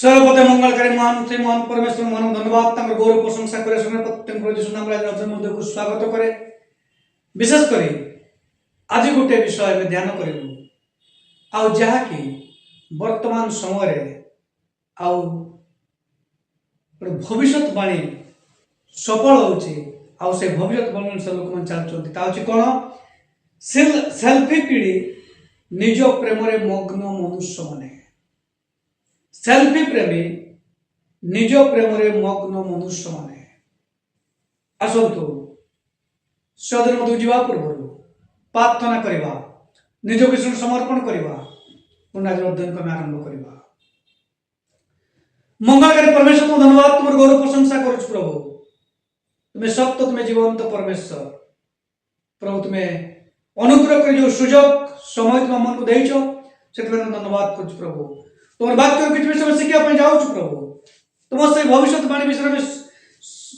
सर्वपते मंगलकारी महान श्री महान परमेश्वर महान धन्यवाद गौरव प्रशंसा करे प्रत्येक यीशु नाम मध्य को स्वागत करे। विशेष कर आज गोटे विषय में ध्यान करूँ आ जहाँकि वर्तमान समय भविष्यवाणी सफल हो भविष्यवाणी से लोक चलती कौन सेल्फी पीढ़ी निज प्रेम मग्न मनुष्य माने सेल्फी प्रेमी निज प्रेम मग्न मनुष्य माने आसतु सदन मत जा पूर्व प्रार्थना करवा निज विषय समर्पण करवा पुनः अध्ययन को आरंभ करवा। मंगलकारी परमेश्वर को धन्यवाद तुम गौरव प्रशंसा करुच प्रभु तुम्हें सत्य तुम्हें जीवंत परमेश्वर प्रभु तुम्हें अनुग्रह कर जो सुजोग समय तुम मन को देच से धन्यवाद करुच प्रभु तुम वाक्य किसी विषय शिखा जाऊँ प्रभु तुम से भविष्यवाणी विषय में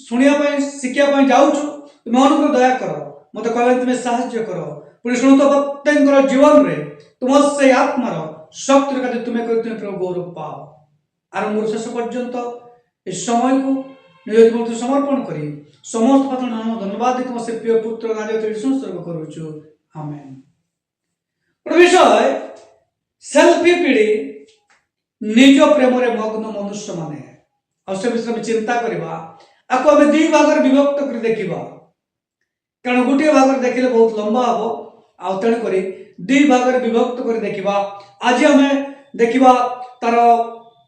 शुणा शिखा जाऊँ तुम्हें अनुग्रह दया कर मत कह तुम्हें साहाय्य कर पुणी शुणु तो प्रत्येक जीवन में तुम से आत्मार शक्ति तुम्हें कर प्रभु गौरव पाओ आरंभ शेष पर्यंत इस समय को निज जीवन समर्पण कर समस्त पात्र नाम धन्यवाद तुम से प्रिय पुत्र सर्व करुचु आमेन। विषय सेल्फी पीढ़ी निज प्रेम मग्न मनुष्य माने और विषय में चिंता करवा आपको आम दुई भाग विभक्त कर देखा कारण गोटे भाग देखिले बहुत लंबा हम आ तेणुक दुई भाग विभक्त कर देखा आज आम देखा तार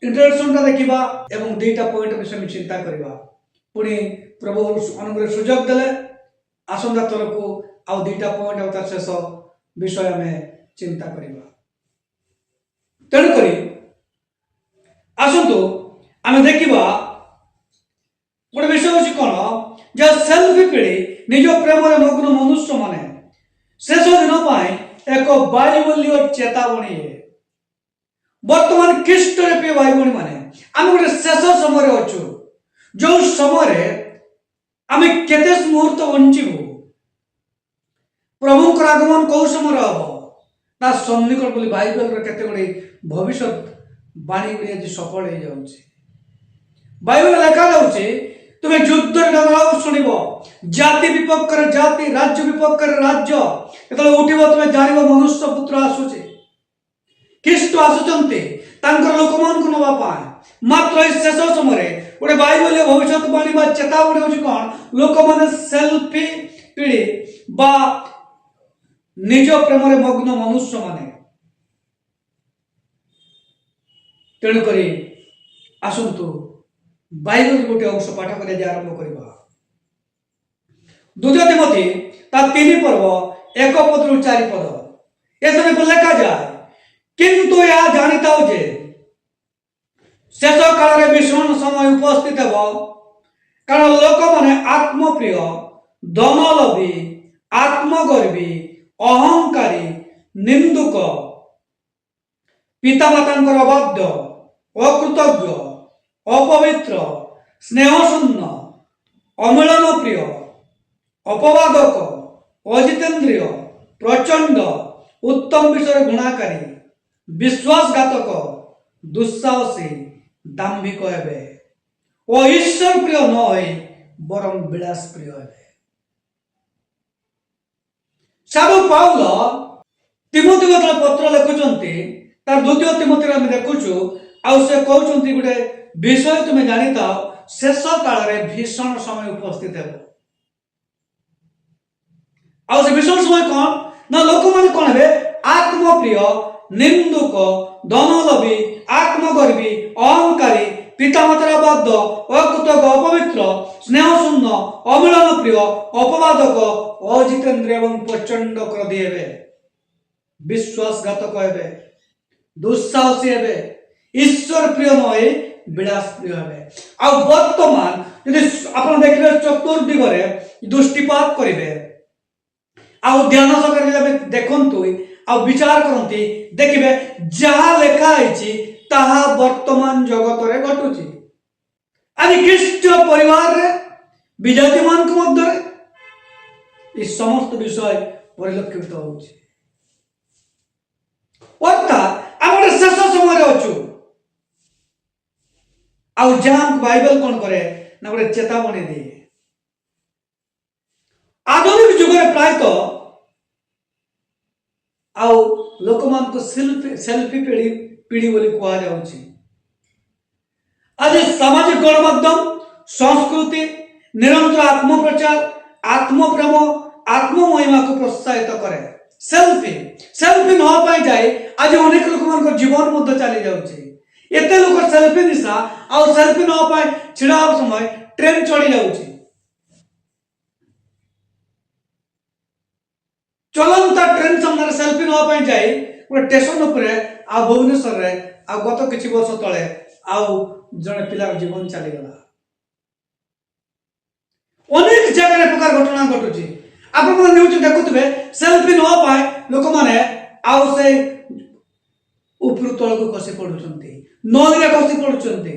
इंट्रोडक्शन देखा एवं दुईटा पॉइंट विषय में चिंता करवा पुणी प्रभु अनुग्रह सुजोग देले आसंता थर को आउ दुईटा पॉइंट आ तार शेष विषय आम चिंता करवा तेणुक आसतु आम देखा गोटे विषय हूँ कौन जहाँ सेल्फी पीढ़ी निज प्रेम मग्न मनुष्य माने शेष दिन एक बाइबलीय चेतावनी है वर्तमान ख्रीष्ट प्रिय भाई भाई माने आम गोटे शेष समय अच्छु जो समय आम केते मुहूर्त बंचबू प्रभु आगमन कौ समय हम सन्निकट बोली बाइबल केते गुड़े भविष्य बाणी गुड़ी आज सफल हो जाऊँगी बाइबल लेखा जाऊँगी तुम्हें युद्ध शुणव जाति विपक्ष जाति राज्य विपक्ष राज्य जो उठब तुम्हें जान मनुष्य पुत्र आसूचे ख्रीष्ट आसुचंती लोक मान को नापी मात्र शेष समय गोटे बाइबल भविष्यवाणी चेतावनी हूँ कौन लोक मैंने सेल्फी पीढ़ी बा निज प्रेम मग्न मनुष्य माने तेणुक आसतु बाइबल गोटे अंश पाठ कर आरंभ करवा द्वितीय तिमोथी तार 3 पर्व 1 पद रु 4 पद ये समय लेखा जाए किंतु यह जानिता जे शेष काल भीषण समय उपस्थित हो कारण लोक माने आत्मप्रिय धनलोभी आत्मगर्वी अहंकारी निंदुक पितामाता अबाध्य अकृतज्ञ अपवित्र स्नेहशून्य अमिलन प्रिय अपवादक अजितेन्द्रिय प्रचंड उत्तम विषय गुणाकारी विश्वासघातक दुस्साहसी दाम्भिक हेबे ओ ईश्वर प्रिय न होई बरं विलास प्रिय हेबे। साधु पाउल तिमोथी पत्र लिखुचंती तार द्वितीय तिमोथी आम देखुचु आउ से कहउचंती गोटे विषय तुम्हें जानी था शेष काल भीषण समय उपस्थित है भीषण समय कौन ना लोक मान कौन है आत्मप्रिय निंदुक धनलोभी आत्मगर्वी अहंकारी पितामाता बाध्य अकृतज्ञ अपवित्र स्नेहशून्य अमिलन प्रिय अपवादक अजितेन्द्रिय एवं प्रचंड क्रोधी हेबे विश्वासघातक हेबे दुस्साहसी हेबे ईश्वर प्रिय नए विलास प्रिय है वर्तमान आप देखिए चतुर्दिगरे दृष्टिपात करेंगे ध्यान सहकार देखु विचार करती देखिए जहाँ लेखाई ताहा वर्तमान जगत रे घटुची आज ख्रीष्ट परिवार रे विजाति मान मध्य इस समस्त विषय परिलक्षित होउची अर्थात आम शेष समय अच्छु आउ जहां बाइबल कौन करे ना गोटे चेतावनी दिए। आधुनिक जुग में प्रायतः आउ लोक मान को सेल्फी पीढ़ी पीढ़ी बोली कहा जाउछि। आज सामाजिक गणमाध्यम संस्कृति निरंतर आत्मप्रचार आत्मप्रेम आत्ममहिमा को प्रोत्साहित करे। सेल्फी सेल्फी न पाई जाए आज अनेक लोक मान जीवन मध्य चली जाउछि। एते लोक सेल्फी निशा आ सेल्फी न पाए छिड़ा समय ट्रेन चढ़ी जाउछि। चलंता ट्रेन सामने सेल्फी न पाई जाए गोटे स्टेशन उपरे आ भुवनेश्वर रे आ गत किछि वर्ष तळे आ जने पिलार जीवन चली गला। अनेक जगह प्रकार घटना घटुची। आप न्यूज देखुवे सेल्फी न पाए लोक माने आउ से उपरु तल को खसी पडुचंती नदी रे खसी पडुचंती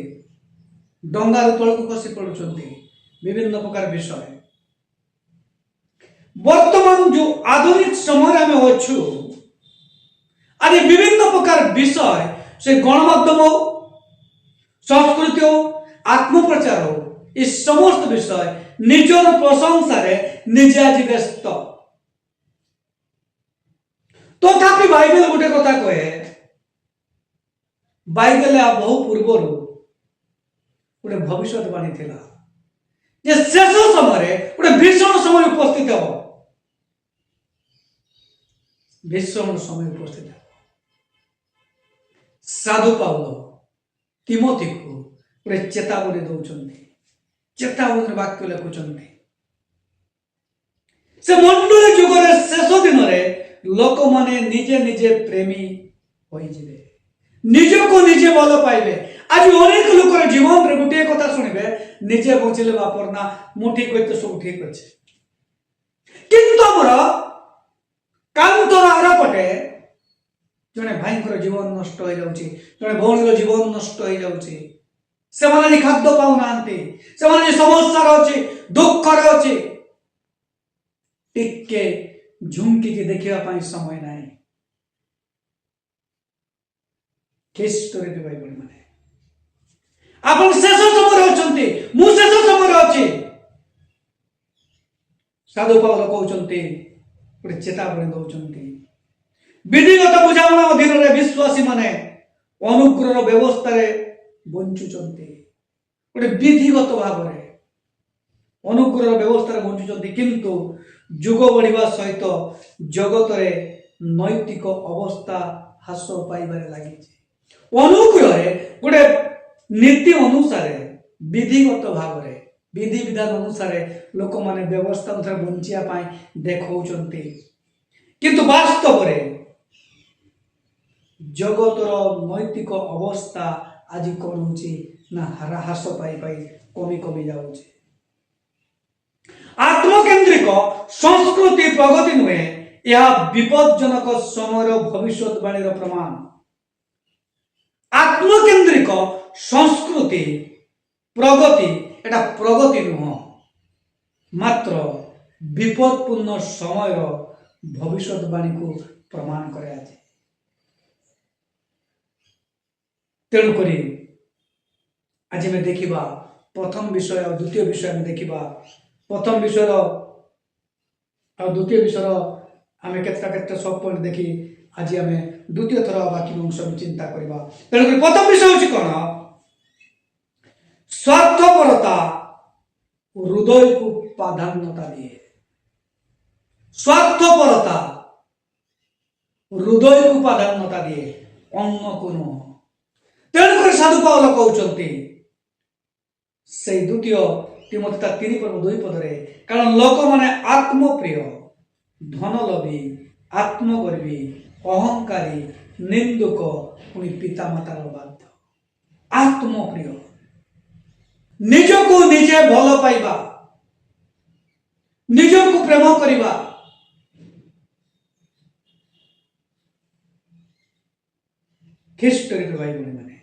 डंगा रे तल को खसी पडुचंती विभिन्न प्रकार विषय। वर्तमान जो आधुनिक समय में अच्छु आज विभिन्न प्रकार विषय से गणमाध्यम हो संस्कृति हो आत्मप्रचार हो इस समस्त विषय निजर प्रशंसा निजे आज व्यस्त। तथापि बाइबल गोटे कथा कहे बाइबल बहु पूर्वर गोटे भविष्यवाणी थिला जे शेष समय गोटे भीषण समय उपस्थित हो। भीषण समय उपस्थित हो। साधु पाउल तिमोथी को गोटे चेतावनी दौरान चेतावनी वाक्य लिखुंट से मंडल जुगर शेष दिन में लोक माने निजे निजे प्रेमी हो निज को निजे भल पाइबे। आज अनेक लोक जीवन रे गोटे कथा शुणवे निजे बचिले बापर ना मु ठीक होते सब ठीक अच्छे किंतु आमर कांतर आरपटे जड़े भाई जीवन नष्ट हो जाउची जड़े भौणी जीवन नष्ट हो जाउची से माने खाद्य पाउ नांती से माने समस्या अछि दुख रे अछि टिके झुंकी के देखिया पाई समय नाही। हिस्टोरी के बाइबल माने आपण शेष समय अछंती मु शेष समय अछि। साधु पाउल कहउचंती गोटे चेतावनी दउचंती विधिगत बुझामणा अधीन रे विश्वासी माने अनुग्रह व्यवस्था रे बंचुचंती गोटे विधिगत भाव रे अनुग्रह व्यवस्था रे बंचुचंती किंतु जुग बढ़िबा सहित जगत रे नैतिक अवस्था ह्रास पाइबारे लागिछि। अनुग्रह रे गोटे नीति अनुसार विधिगत भाव रे विधि विधान अनुसार लोक माने व्यवस्था अनुसार बंचिया पाई देखौचंती किंतु वास्तव रे जगतर नैतिक अवस्था आज कौन होची ना ह्रास पाई पाई कमी कमी जाउची। आत्मकेंद्रिक संस्कृति प्रगति नुहे यह विपदजनक समय भविष्यवाणी प्रमाण। आत्मकेंद्रिक संस्कृति प्रगति एटा प्रगति नुह मात्र विपदपूर्ण समय भविष्यवाणी को प्रमाण करे। आज तेणुक आज में देखा प्रथम विषय और द्वितीय विषय में देखा प्रथम विषय और द्वितीय विषय आम केतटा सब पॉइंट देखी आज आम द्वितीय थर बाकी अंश चिंता करवा। तेणुक प्रथम विषय हूँ कौन स्वार्थपरता हृदय को प्राधान्यता दिए। स्वार्थपरता हृदय को प्राधान्यता दिए अन्न को नुह। तेणुक साधु पाउल कहउचंती से द्वितीय तिमोथी 3:2 कारण लोक माने आत्मप्रिय धनलोभी आत्मगर्वी अहंकारी निंदुक पुणी पिता मातार बाध्य। आत्मप्रिय निज को निजे भल पाइबा निज को प्रेम करिबा हिस्टोरी के बाइबल माने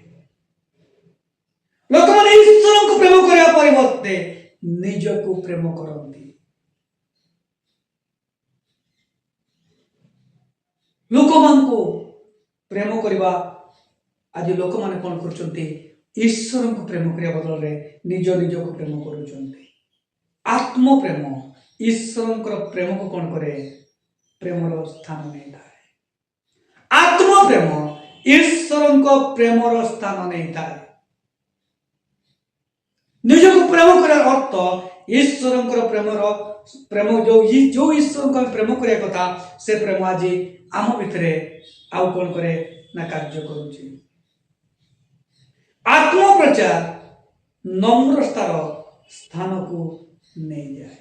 लोक माने ईश्वर को प्रेम करिया परिवर्ते निज को प्रेम करंती। लोक मान को प्रेम करिबा आज लोक माने कोन करचंती ईश्वर को प्रेम करने बदल में निज निज को प्रेम कर आत्म प्रेम ईश्वर प्रेम को कौन करे प्रेमर स्थान नहीं था। आत्म प्रेम ईश्वर को प्रेमर स्थान नहीं था। निज को प्रेम कर अर्थ ईश्वर प्रेम जो ईश्वर को प्रेम करने कथा से प्रेम आज आम भितर आउ कौन करे ना कार्य करुचे। आत्म प्रचार नम्रतार स्थान को नहीं जाए।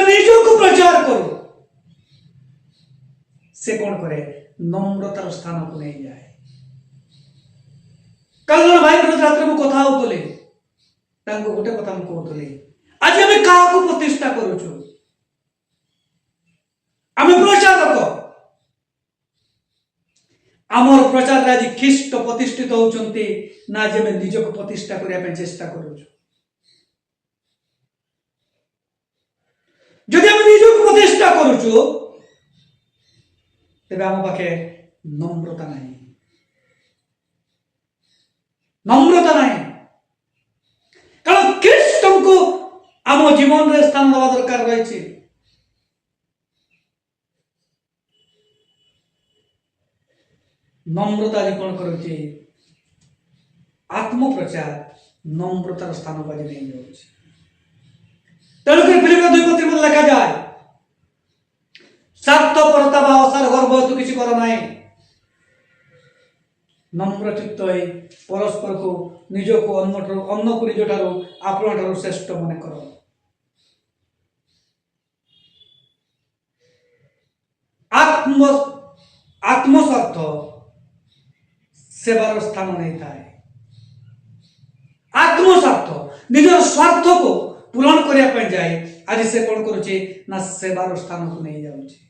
निज को प्रचार करो से कौन करे नम्रतार स्थान को नहीं जाए। कल भाई रात्र में कथा होतले गोटे कथा कहते आज आम क्या प्रतिष्ठा करुचु आम प्रचारक आमर प्रचार आज ख्रीष्ट प्रतिष्ठित होती ना जे निज को प्रतिष्ठा करने चेष्टा करुचु। जदि आम निज को प्रतिष्ठा करुचु तेरे आम पाखे नम्रता नहीं कारण ख्रीष्ट को आम जीवन में स्थान देवा दरकार रही। नम्रता आज कौन करुचे आत्म प्रचार नम्रतार स्थान को आज नहीं जाऊँ। तेणुक फिलिपियर 2:3 में लिखा जाए स्वार्थपरता बा आशार गर्व तो किसी कर ना नम्र चित्त परस्पर को निज को अन्न को निज ठारू आपण ठारू श्रेष्ठ मन कर। आत्मस्वार्थ सेवार स्थान नहीं था। आत्मस्वार्थ निजर स्वार्थ को पूरण करने जाए आज से कौन करुचे ना सेवार स्थान को नहीं जाऊँचे।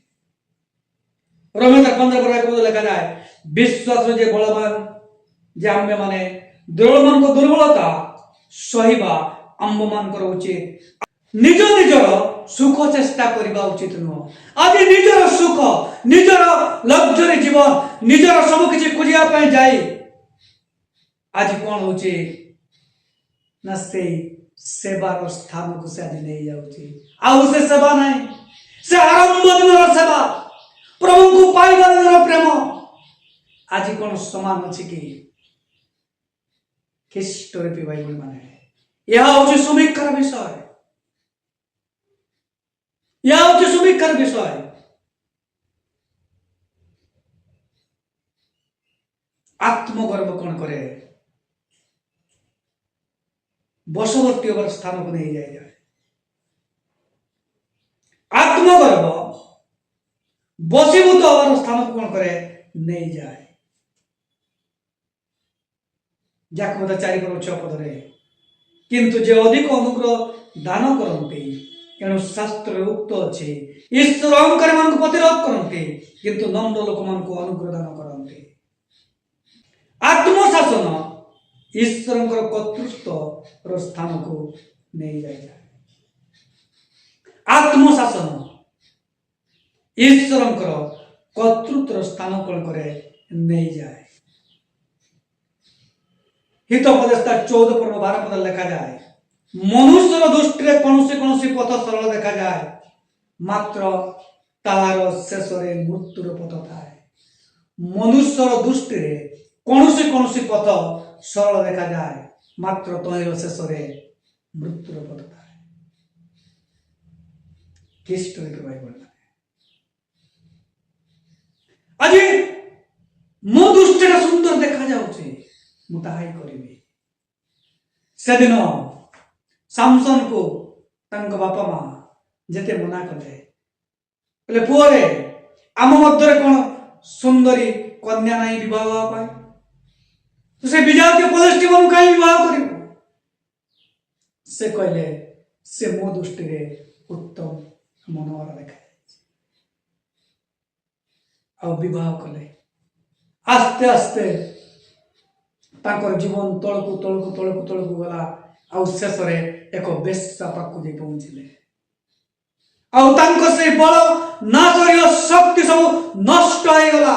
रोमी 15 लिखा जाए विश्वास जे बलवान जे आम्बे माने दुर्बल मान को दुर्बलता सहिबा आम्ब मान कर उचित निज निजर सुख चेष्टा करबा उचित नुह। आज निजर सुख निजर लग्जरी जीवन निजर सब किछि खोजिया पय जाई आज कौन होचे ना से सेवार स्थान को से आज नहीं जाउची। आउ से सेवा नहीं से आरंभ दिनर सेवा प्रभु को पाइबा दिनर प्रेम आज कौन समान अच्छी कि ख्रीष्ट रूपी बाइबल माने यह होचे समीक्षार विषय। यह होचे समीक्षार विषय। आत्मगर्व कौन करे बशवर्ती होवर स्थान को नहीं जाए। आत्मगर्व बसीभूत होवर स्थान को कौन करे नहीं जाए। जाकब 4:6 पदरे किंतु जे अधिक अनुग्रह दान करते एणु शास्त्र उक्त अच्छे ईश्वर अहंकारी मान को प्रतिरोध करते किंतु नम्र लोक मान को अनुग्रह दान करते। आत्मशासन ईश्वर कर्तृत्व स्थान को नहीं जाए। आत्मशासन ईश्वर कर्तृत्व स्थान कौन करे नहीं जाए। हितोपदेशता 14:12 लिखा जाए मनुष्यर दृष्टि कौन पथ सरल देखा जाए मात्र तार शेष मृत्युर पथ थाए। मनुष्यर दृष्टि कौन पथ सरल देखा जाए मात्र तहिर शेष मृत्युर पथ थाए। ख्रीष्ट बाइबल आज मो दृष्टि सुंदर देखा जाउछि मु ताहाई करिबी। से दिन सामसन को तंक बापा माँ जेते मना कले पुअरे आम मध्य कौन सुंदरी कन्या नहीं विवाह पाए तो से विजातीय पदेष्टि मन कहीं विवाह कर से कहले से मो दृष्टि उत्तम मनोहर देखा विवाह कले आस्ते आस्ते ताकर जीवन तलकू तलकू तलकू तलकू गला शेष एक बेश्या पाखु जाई पहुंचले से बल नाशर शक्ति सब नष्ट हो गला।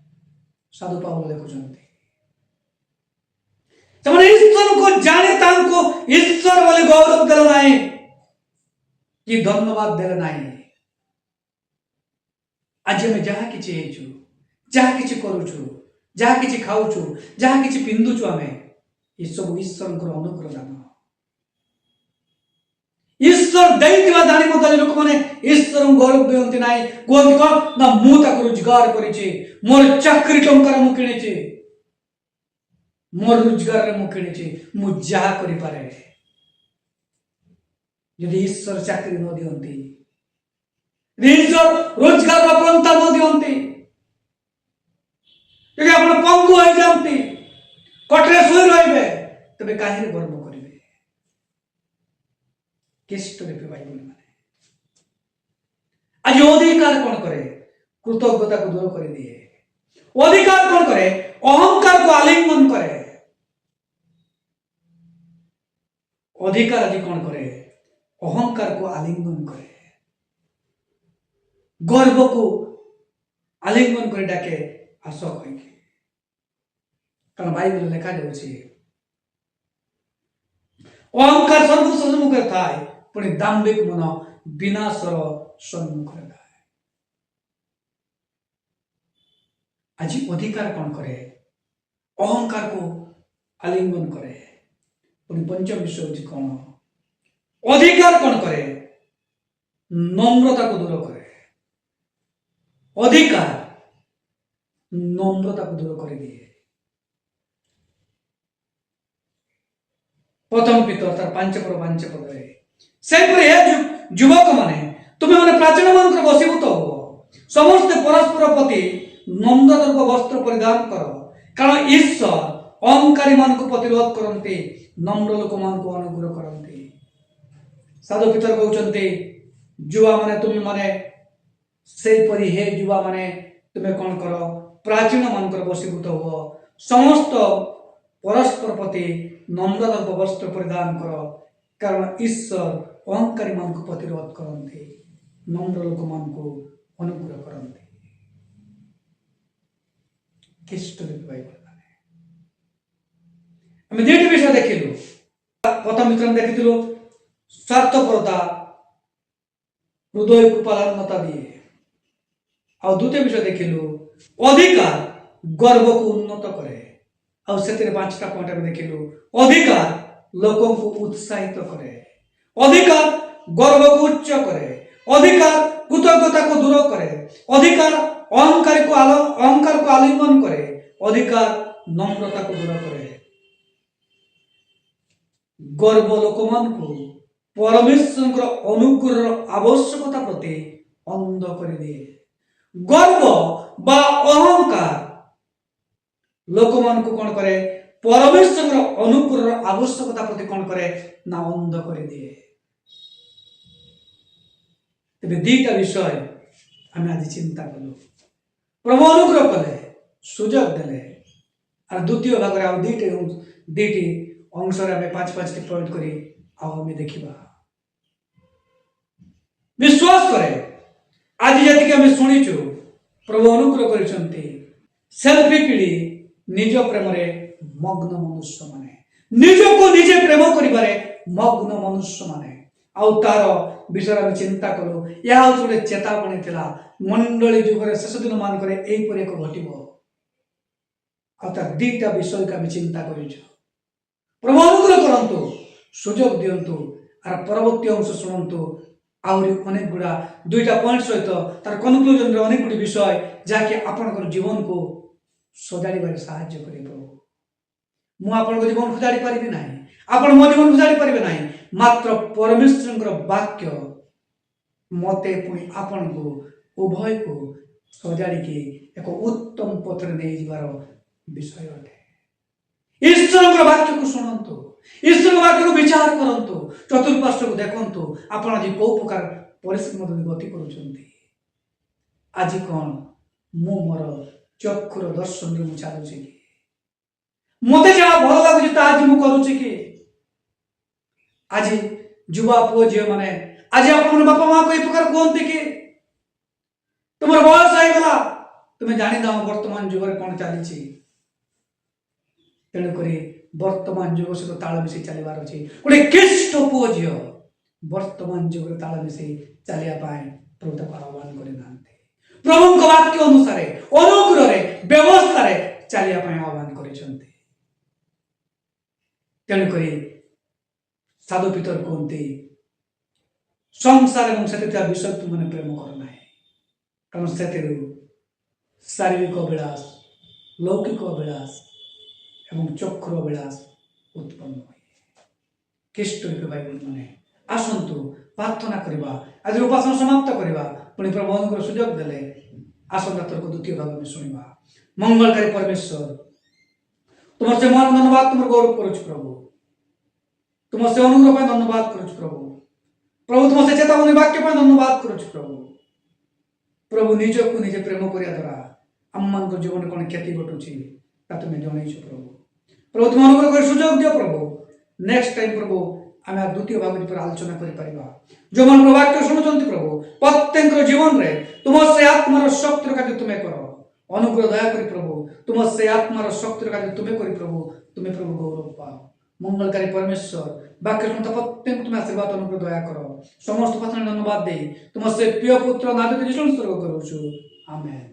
साधु पाउल लिखुଛନ୍ତି ସେମାନେ ଈଶ୍ୱରଙ୍କୁ ଜାଣି ତାଙ୍କୁ ଈଶ୍ୱର ବୋଲି ଗୌରବ ଦେଲେ ନାହିଁ କି ଧନ୍ୟବାଦ ଦେଲେ ନାହିଁ। ଆଜି ଆମେ ଯାହା କିଛି ହେଇଛୁ, ଯାହା କିଛି କରୁଛୁ, ଯାହା କିଛି ଖାଉଛୁ, ଯାହା କିଛି ପିନ୍ଧୁଛୁ, ଆମେ ଏସବୁ ଈଶ୍ୱରଙ୍କର ଅନୁଗ୍ରହ ଦାନ। ଈଶ୍ୱର ଦେଇଥିବା ଜାଣି ମଧ୍ୟ ଲୋକମାନେ ଈଶ୍ୱରଙ୍କୁ ଗୌରବ ଦିଅନ୍ତି ନାହିଁ। କୁହନ୍ତି କଣ ନା ମୁଁ ତାକୁ ରୋଜଗାର କରିଛି, ମୋର ଚାକିରି ଟଙ୍କାରେ ମୁଁ କିଣିଛି, ମୋର ରୋଜଗାରରେ ମୁଁ କିଣିଛି, ମୁଁ ଯାହା କରିପାରେ। ଯଦି ଈଶ୍ୱର ଚାକିରି ନ ଦିଅନ୍ତି, ଈଶ୍ୱର ରୋଜଗାର ପନ୍ଥା ନ ଦିଅନ୍ତି, ଯଦି ଆପଣ ପଙ୍ଗୁ ହୋଇଯାଆନ୍ତି, କଟରେ ଶୋଇ ରହିବେ, ତେବେ କାହିଁରେ ଗର୍ବ କରିବେ? ଆଜି ଅଧିକାର କଣ କରେ? କୃତଜ୍ଞତାକୁ ଦୂର କରିଦିଏ। ଅଧିକାର କଣ करे? ଅହଙ୍କାରକୁ ଆଲିଙ୍ଗନ କରେ। ଅଧିକାର ଆଜି କଣ କରେ? ଅହଙ୍କାରକୁ ଆଲିଙ୍ଗନ କରେ, ଗର୍ବକୁ ଆଲିଙ୍ଗନ କରି ଡାକେ ଆସ କହିକି। କାରଣ ବାଇବେଲ ଲେଖା ଯାଉଛି ଅହଙ୍କାର ସର୍ବ ସମ୍ମୁଖରେ ଥାଏ, ପୁଣି ଦାମ୍ଭିକ ମନ ବିନାଶର ସମ୍ମୁଖରେ ଥାଏ। ଆଜି ଅଧିକାର କଣ କରେ? ଅହଙ୍କାରକୁ ଆଲିଙ୍ଗନ କରେ। ପୁଣି ପଞ୍ଚମ ବିଷୟ ହଉଛି କଣ? ଅଧିକାର କଣ କରେ? নম্রতাକୁ ଦୂର କରେ। ଅଧିକାର নম্রতাକୁ ଦୂର କରିଦିଏ। ପ୍ରଥମ ପିତର ତାର 5 ପଦରେ ସେହିପରି ହେ ଯୁବକ ମାନେ ତୁମେ ମାନେ ପ୍ରାଚୀନ ମାନଙ୍କର ବଶୀଭୂତ ହୁଅ, ସମସ୍ତେ ପରସ୍ପର ପ୍ରତି ନମ୍ରତାର ବସ୍ତ୍ର ପରିଧାନ କର, କାରଣ ଈଶ୍ୱର ଅହଙ୍କାରୀ ମାନଙ୍କୁ ପ୍ରତିରୋଧ କରନ୍ତି, ନମ୍ର ଲୋକମାନଙ୍କୁ ଅନୁଗ୍ରହ କରନ୍ତି। ସାଧୁ ପିତର କହୁଛନ୍ତି ଯୁବା ମାନେ ତୁମେ ମାନେ ସେହିପରି ହେ ଯୁବା ମାନେ ତୁମେ କଣ କର? ପ୍ରାଚୀନ ମାନଙ୍କର ବଶୀଭୂତ ହୁଅ, ସମସ୍ତ ପରସ୍ପର ପ୍ରତି নম্রতাର ବସ୍ତ୍ର ପରିଧାନ କର, କାରଣ ଈଶ୍ୱର ଅହଙ୍କାରୀ ମାନଙ୍କୁ ପ୍ରତିରୋଧ କରନ୍ତି, ନମ୍ର ଲୋକମାନଙ୍କୁ ଅନୁଗ୍ରହ କରନ୍ତି। ଆମେ ଦୁଇଟି ବିଷୟ ଦେଖିଲୁ। ପ୍ରଥମ ବିଷୟ ଦେଖିଥିଲୁ ସ୍ୱାର୍ଥପରତା ହୃଦୟକୁ ପାଲନତା ଦିଏ, ଆଉ ଦ୍ୱିତୀୟ ବିଷୟ ଦେଖିଲୁ ଅଧିକାର ଗର୍ବକୁ ଉନ୍ନତ କରେ, ଆଉ ସେଥିରେ 5ଟା ପଏଣ୍ଟ ଆମେ ଦେଖିଲୁ। ଅଧିକାର ଲୋକଙ୍କୁ ଉତ୍ସାହିତ କରେ, ଅଧିକାର ଗର୍ବକୁ ଉଚ୍ଚ କରେ, ଅଧିକାର କୃତଜ୍ଞତାକୁ ଦୂର କରେ, ଅଧିକାର ଅହଙ୍କାରକୁ ଆଲିଙ୍ଗନ କରେ, ଅଧିକାର নম্রତାକୁ ଦୂର କରେ। ଗର୍ବ ଲୋକମାନଙ୍କୁ ପରମେଶ୍ୱରଙ୍କର ଅନୁଗ୍ରହର ଆବଶ୍ୟକତା ପ୍ରତି ଅନ୍ଧ କରିଦିଏ। ଗର୍ବ ବା ଅହଙ୍କାର ଲୋକମାନଙ୍କୁ କଣ କରେ? ପରମେଶ୍ୱରଙ୍କର ଅନୁଗ୍ରହର ଆବଶ୍ୟକତା ପ୍ରତି କଣ କରେ ନା ଅନ୍ଧ କରିଦିଏ। ତେବେ ଦୁଇଟା ବିଷୟ ଆମେ ଆଜି ଚିନ୍ତା କଲୁ। ପ୍ରଭୁ ଅନୁଗ୍ରହ କଲେ, ସୁଯୋଗ ଦେଲେ, আর দ্বিতীয় ভাগରେ ଆଉ ଦୁଇଟି ଅଂଶରେ ଆମେ 5ଟି ପଏଣ୍ଟ କରି ଆଉ ଆମେ ଦେଖିବା। ବିଶ୍ୱାସ କରେ ଆଜି ଯେତିକି ଆମେ ଶୁଣିଛୁ ପ୍ରଭୁ ଅନୁଗ୍ରହ କରିଛନ୍ତି। ସେଲ୍ଫି ପିଢ଼ି ନିଜ ପ୍ରେମରେ ମଗ୍ନ ମନୁଷ୍ୟମାନେ, ନିଜକୁ ନିଜେ ପ୍ରେମ କରିବାରେ ମଗ୍ନ ମନୁଷ୍ୟମାନେ। ଆଉ ତାର ବିଷୟରେ ଆମେ ଚିନ୍ତା କଲୁ। ଏହା ହଉଛି ଗୋଟେ ଚେତାବନୀ ଥିଲା, ମଣ୍ଡଳୀ ଯୁଗରେ ଶେଷ ଦିନ ମାନଙ୍କରେ ଏହିପରି ଏକ ଘଟିବ। ଆଉ ତାର ଦୁଇଟା ବିଷୟକୁ ଆମେ ଚିନ୍ତା କରିଛୁ। ପ୍ରଭୁ ଅନୁଗ୍ରହ କରନ୍ତୁ, ସୁଯୋଗ ଦିଅନ୍ତୁ, আর পরবর্তী অংশ শুনন্তু। আହୁରି অনেক গুড়া 2টা পয়েন্ট সহিত তার কনক্লুজনরে অনেক গুড়ি বিষয় যাকে আপনার জীবনকে সজাড়িবারে সাহায্য করিব। মু আপনার জীবন সজাড়ি পারিবি না, আপনার মো জীবন সজাড়ি পারিবে না, মাত্র পরমেশ্বরଙ୍କର বাক্য মতে পুনি আপনার উভয়কে সজাড়িকি এক উত্তম পথরে নিয়ে যাবার বিষয় অটে। ଈଶ୍ୱରଙ୍କର ବାକ୍ୟକୁ ଶୁଣନ୍ତୁ, ଈଶ୍ୱରଙ୍କ ବାକ୍ୟକୁ ବିଚାର କରନ୍ତୁ, ଚତୁଃପାର୍ଶ୍ୱକୁ ଦେଖନ୍ତୁ ଆପଣ ଆଜି କୋଉ ପ୍ରକାର ପରିସ୍ଥିତି ମଧ୍ୟରେ ଗତି କରୁଛନ୍ତି। ଆଜି କଣ ମୁଁ ମୋର ଚକ୍ଷୁର ଦର୍ଶନରେ ମୁଁ ଚାଲୁଛି କି? ମତେ ଯାହା ଭଲ ଲାଗୁଛି ତା ଆଜି ମୁଁ କରୁଛି କି? ଆଜି ଯୁବା ପୁଅ ଝିଅ ମାନେ ଆଜି ଆପଣଙ୍କ ବାପା ମାଆକୁ ଏ ପ୍ରକାର କୁହନ୍ତି କି ତୁମର ବୟସ ହେଇଗଲା, तुम्हें जानी दाओ वर्तमान जुगर कौन चली तेणुक वर्तमान जुग सहित ताल मिसई चलबार अच्छे गोटे ख्रीष्ट पुओ झी वर्तमान जुग ताल मिसई चलियापाई प्रभु ताको आह्वान करना प्रभु वाक्य अनुसार अनुग्रह व्यवस्था चलियापाई आह्वान कर तेणुक साधु पितर कहते संसार और विषय तुमने प्रेम करना कारण से शारीरिक अभिलाष लौकिक अभिलाष एवं चक्षुर अभिलाष उत्पन्न हुए ख्रीष्ट भाई मैंने आसतु प्रार्थना करवा आज उपासना समाप्त करवा पुणी प्रभु अनुग्रह सुजोग देले आसंता तर्क द्वितीय भाग में शुणा मंगलकारी परमेश्वर तुम से मान धन्यवाद तुम गौरव करुच प्रभु तुम से अनुग्रह धन्यवाद करुच प्रभु प्रभु तुम से चेतावनी वाक्य धन्यवाद करुच प्रभु प्रभु निज को निजे प्रेम करिया द्वारा आम मान जीवन कौन क्षति घटुची तुम्हें जनईच प्रभु प्रभु तुम अनुग्रह कर सुजोग दियो प्रभु नेक्स्ट टाइम प्रभु आम द्वितीय भाग पर आलोचना कर जो मन वाक्य शुणुंट प्रभु प्रत्येक जीवन में तुम से आत्मार शक्तिर कार्य तुम्हें कर अनुग्रह दया कर प्रभु तुम से आत्मार शक्तिर कार्य तुम्हें कर प्रभु तुम्हें प्रभु गौरव पाओ मंगलकारी परमेश्वर वाक्य शुणता प्रत्येक तुम्हें आशीर्वाद अनुग्रह दया कर समस्त प्रार्थना धन्यवाद दे तुम से प्रिय पुत्र नाथ करुछु आमेन।